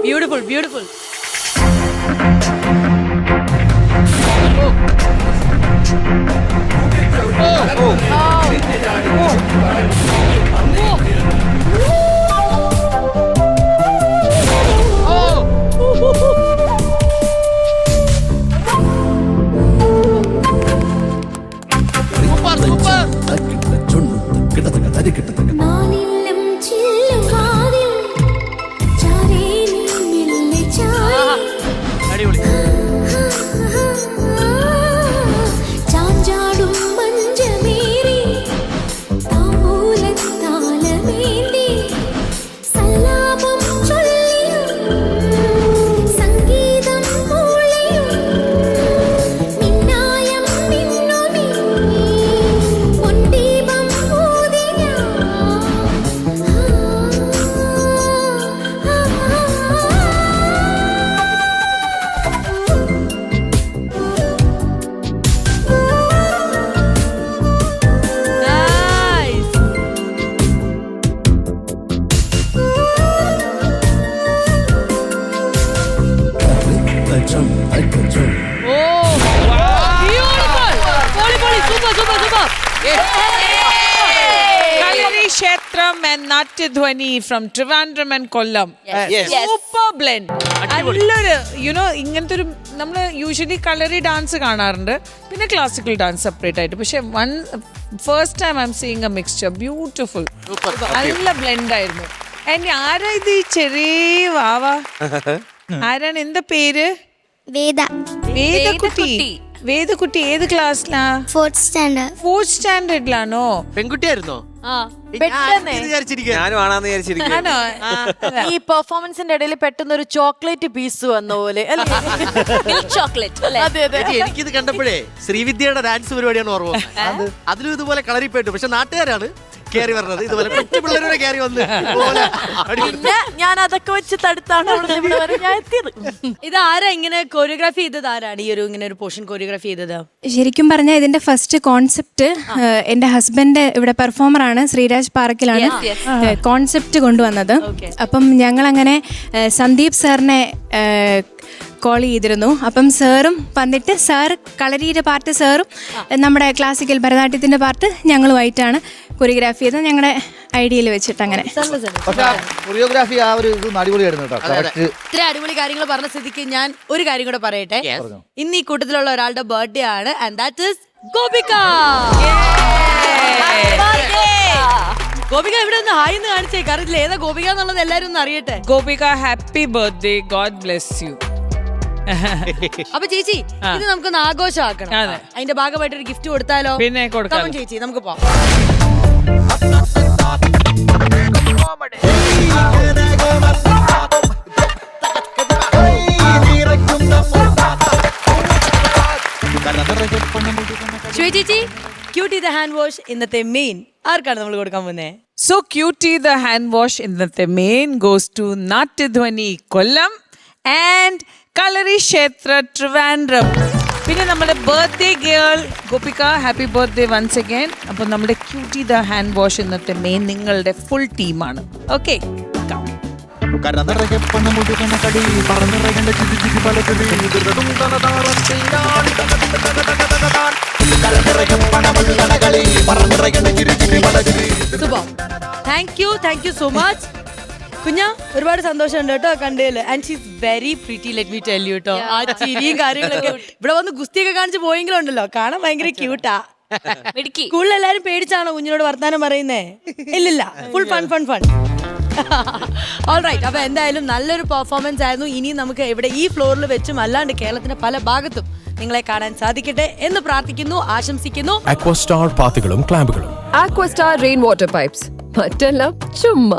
Beautiful, beautiful. Natyadhwani from Trivandrum and Kollam. Yes. Super blend. നല്ലൊരു ഇങ്ങനത്തെ ഒരു നമ്മൾ യൂഷ്വലി കളറി ഡാൻസ് കാണാറുണ്ട്, പിന്നെ ക്ലാസിക്കൽ ഡാൻസ് സെപ്പറേറ്റ് ആയിട്ട്. പക്ഷെ first time I am seeing A mixture. Beautiful, നല്ല ബ്ലെൻഡ് ആയിരുന്നു. ആരാ ഇത് ഈ ചെറിയ വാവ? ആരാണ്? എന്താ പേര്? വേദകുട്ടി. വേദകുട്ടി ഏത് ക്ലാസ്സിലാ? ഫോർത്ത് സ്റ്റാൻഡേർഡിലാണോ? പെൺകുട്ടിയായിരുന്നോ? ഞാനും ആണെന്ന് വിചാരിച്ചിരിക്കുന്നു. ഈ പെർഫോമൻസിന്റെ ഇടയിൽ പെട്ടെന്ന് ഒരു ചോക്ലേറ്റ് പീസ് വന്ന പോലെ എനിക്കിത് കണ്ടപ്പോഴേ ശ്രീവിദ്യയുടെ ഡാൻസ് പരിപാടിയാണ് ഓർമ്മ. അതിലും ഇതുപോലെ കളറിപ്പെട്ടു. പക്ഷെ നാട്ടുകാരാണ് കേറി പറഞ്ഞത്. ഇതുപോലെ കൊച്ചു പിള്ളേരുടെ കയറി വന്ന് പിന്നെ ഞാൻ അതൊക്കെ വെച്ച് തടുത്താണ് ഞാൻ എത്തിയത്. ഇത് ആരാ ഇങ്ങനെ കൊറിയോഗ്രാഫി ചെയ്തത്? ആരാണ് ഈ ഒരു ഇങ്ങനെ ഒരു പോർഷൻ കൊറിയോഗ്രാഫി ചെയ്തത്? ശരിക്കും പറഞ്ഞാൽ ഇതിന്റെ ഫസ്റ്റ് കോൺസെപ്റ്റ് എന്റെ ഹസ്ബൻഡ് ഇവിടെ പെർഫോമറാണ്, ശ്രീരാജ് പാറക്കിലാണ് കോൺസെപ്റ്റ് കൊണ്ടുവന്നത്. അപ്പം ഞങ്ങൾ അങ്ങനെ സന്ദീപ് സാറിനെ കോൾ ചെയ്തിരുന്നു. അപ്പം സാറും വന്നിട്ട് സാർ കളരിയുടെ പാർട്ട് സാറും നമ്മുടെ ക്ലാസിക്കൽ ഭരതനാട്യത്തിന്റെ പാർട്ട് ഞങ്ങളുമായിട്ടാണ് കൊറിയോഗ്രാഫി ചെയ്തത്, ഞങ്ങളുടെ ഐഡിയയിൽ വെച്ചിട്ട്. അങ്ങനെ കൊറിയോഗ്രാഫി ആ ഒരു ഇത് അടിപൊളിയായിരുന്നു കേട്ടോ. ഇത്ര അടിപൊളി കാര്യങ്ങൾ പറഞ്ഞ സ്ഥിതിക്ക് ഞാൻ ഒരു കാര്യം കൂടെ പറയട്ടെ. ഇന്ന് ഈ കൂട്ടത്തിലുള്ള ഒരാളുടെ ബർത്ത്ഡേ ആണ്, and that is Gopika. Gopika ഇവിടെ ഒന്ന് ഹായ് എന്ന് കാണിച്ചേ, കാരണം ഇതിൽ ഏതാ ഗോപിക എന്നുള്ളത് എല്ലാരും ഒന്ന് അറിയട്ടെ. Gopika happy birthday, God bless you. അപ്പൊ ചേച്ചി ഇത് നമുക്കൊന്ന് ആഘോഷമാക്കണം. അതെ. അതിന്റെ ഭാഗമായിട്ട് ഒരു ഗിഫ്റ്റ് കൊടുത്താലോ? പിന്നെ കൊടുക്കാം. Come on ചേച്ചി, നമുക്ക് പോവാം. ശ്വേത ചേച്ചി, ക്യൂട്ടി ദ ഹാൻഡ് വാഷ് ഇന്നത്തെ മെയിൻ ആർക്കാണ് നമ്മൾ കൊടുക്കാൻ പോകുന്നത്? So Cutie the hand wash ഇന്നത്തെ main goes to Natyadhwani Kollam and Kalari Kshetra Trivandrum. പിന്നെ നമ്മുടെ birthday girl Gopika, happy birthday once again. അപ്പൊ നമ്മുടെ ക്യൂട്ടി ദ ഹാൻഡ് വാഷ് ഇന്നത്തെ മെയിൻ നിങ്ങളുടെ ഫുൾ ടീമാണ്. Okay, thank you so much കുഞ്ഞ. ഒരുപാട് സന്തോഷമുണ്ട് കേട്ടോ കണ്ടതില്. And she is very pretty, let me tell you കേട്ടോ. ആ ചിരിയും കാര്യങ്ങളൊക്കെ ഇവിടെ വന്ന് ഗുസ്തിയൊക്കെ കാണിച്ച് പോയെങ്കിലും ഉണ്ടല്ലോ, കാണാൻ ഭയങ്കര ക്യൂട്ടാ. സ്കൂളിൽ എല്ലാരും പേടിച്ചാണോ കുഞ്ഞിനോട് വർത്താനം പറയുന്നേ? ഇല്ലില്ല, full fun fun fun. Alright, അപ്പൊ എന്തായാലും നല്ലൊരു പെർഫോമൻസ് ആയിരുന്നു. ഇനി നമുക്ക് ഇവിടെ ഈ ഫ്ലോറിൽ വെച്ചും അല്ലാണ്ട് കേരളത്തിന്റെ പല ഭാഗത്തും നിങ്ങളെ കാണാൻ സാധിക്കട്ടെ എന്ന് പ്രാർത്ഥിക്കുന്നു, ആശംസിക്കുന്നു. അക്വസ്റ്റാർ പാത്തുകളും ക്ലാമ്പുകളും, Aquastar rainwater pipes. മറ്റെല്ലാം ചുമ്മാ.